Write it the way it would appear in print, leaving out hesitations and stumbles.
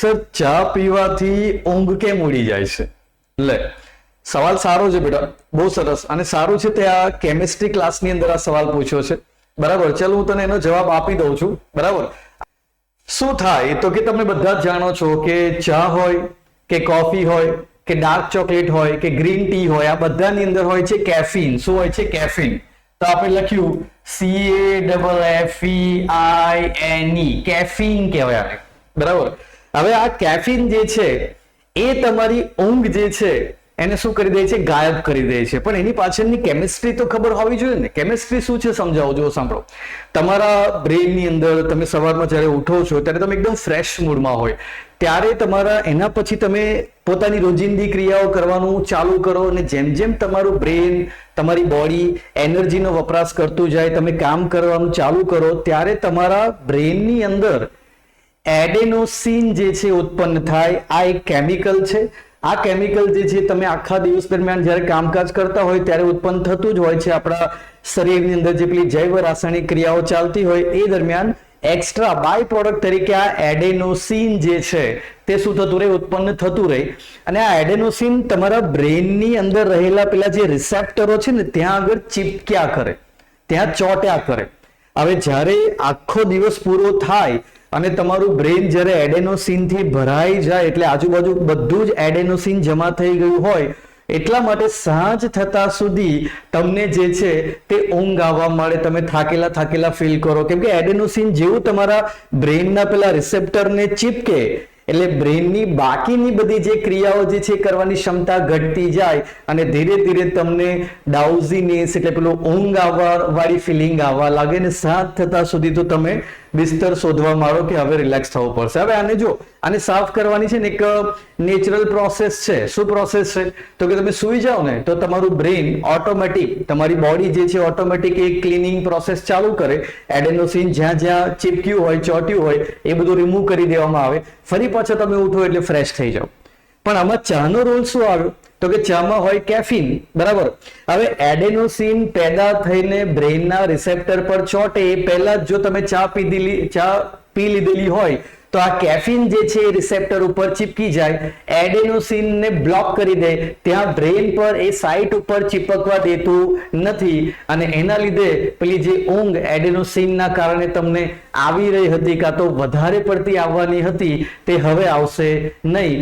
Sir, ચા પીવાથી ઊંઘ કેમ ઉડી જાય છે? લે, સવાલ સારો છે બેટા, બહુ સરસ અને સારું છે. તે આ કેમિસ્ટ્રી ક્લાસની અંદર આ સવાલ પૂછ્યો છે. બરાબર, ચાલો હું તને એનો જવાબ આપી દઉં છું. બરાબર, શું થાય તો કે તમે બધા જ જાણો છો કે ચા હોય કે કોફી હોય કે ડાર્ક ચોકલેટ હોય કે ગ્રીન ટી હોય, આ બધાની અંદર હોય છે કેફીન. શું હોય છે? કેફીન. તો આપણે લખ્યું CAFFEINE, કેફીન કહેવાય આને. બરાબર, હવે આ કેફીન જે છે એ તમારી ઊંઘ જે છે એને શું કરી દે છે? ગાયબ કરી દે છે. પણ એની પાછળની કેમિસ્ટ્રી તો ખબર હોવી જોઈએ ને. કેમિસ્ટ્રી શું છે સમજાવો. જો સાંભળો, તમારા બ્રેનની અંદર તમે સવારમાં જ્યારે ઉઠો છો ત્યારે તમે એકદમ ફ્રેશ મૂડમાં હોય, ત્યારે તમારા એના પછી તમે પોતાની રોજિંદી ક્રિયાઓ કરવાનું ચાલુ કરો અને જેમ જેમ તમારું બ્રેન, તમારી બોડી એનર્જીનો વપરાશ કરતું જાય, તમે કામ કરવાનું ચાલુ કરો, ત્યારે તમારા બ્રેનની અંદર એડેનોસિન જે છે ઉત્પન્ન થાય. આ એક કેમિકલ છે. આ કેમિકલ જે છે તમે આખા દિવસ દરમિયાન જ્યારે કામકાજ કરતા હોય ત્યારે ઉત્પન્ન થતું જ હોય છે. આપણા શરીરની અંદર જે પેલી જૈવ રાસાયણિક ક્રિયાઓ ચાલતી હોય એ દરમિયાન એક્સ્ટ્રા બાય પ્રોડક્ટ તરીકે આ એડેનોસિન જે છે તે શું થતું રહે? ઉત્પન્ન થતું રહે. અને આ એડેનોસિન તમારા બ્રેનની અંદર રહેલા પેલા જે રિસેપ્ટરો છે ને ત્યાં આગળ ચીપક્યા કરે, ત્યાં ચોટ્યા કરે. હવે જ્યારે આખો દિવસ પૂરો થાય અને તમારું બ્રેન જ્યારે એડેનોસિન થી ભરાઈ જાય એટલે આજુબાજુ બધું જ એડેનોસિન જમા થઈ ગયું હોય, એટલા માટે સાંજ થતા સુધી તમને જે છે તે ઊંઘ આવવા મળે, તમે થાકેલા થાકેલા ફીલ કરો. કેમ કે એડેનોસિન જેવું તમારા બ્રેનના પેલા રિસેપ્ટરને ચીપકે એટલે બ્રેનની બાકીની બધી જે ક્રિયાઓ જે છે કરવાની ક્ષમતા ઘટતી જાય અને ધીરે ધીરે તમને ડાઉઝીનેસ એટલે પેલું ઊંઘ આવવા વાળી ફિલિંગ આવવા લાગે ને સાંજ થતા સુધી તો તમે બિસ્તર શોધવા માંડો કે હવે રિલેક્સ થવું પડશે. હવે આને જો, આને સાફ કરવાની છે ને એક નેચરલ પ્રોસેસ છે. શું પ્રોસેસ છે? તો કે તમે સૂઈ જાઓ ને તો તમારું બ્રેન ઓટોમેટિક, તમારી બોડી જે છે ઓટોમેટિક એક ક્લીનિંગ પ્રોસેસ ચાલુ કરે. એડેનોસિન જ્યાં જ્યાં ચીપક્યું હોય, ચોટ્યું હોય એ બધું રિમૂવ કરી દેવામાં આવે. ફરી પાછા તમે ઉઠો એટલે ફ્રેશ થઈ જાઓ. પણ આમાં ચાનો રોલ શું આવ્યો? તો કે ચામાં હોય કેફીન. બરાબર, હવે એડેનોસિન પેદા થઈને બ્રેનના રિસેપ્ટર પર ચોટે એ પહેલા જ જો તમે ચા પી લીધેલી હોય તો આ કેફીન જે છે એ રિસેપ્ટર ઉપર ચીપકી જાય, એડેનોસિનને બ્લોક કરી દે, ત્યાં બ્રેન પર એ સાઇટ ઉપર ચીપકવા દેતું નથી અને એના લીધે પેલી જે ઊંઘ એડેનોસિનના કારણે તમને આવી રહી હતી કાં તો વધારે પડતી આવવાની હતી તે હવે આવશે નહીં.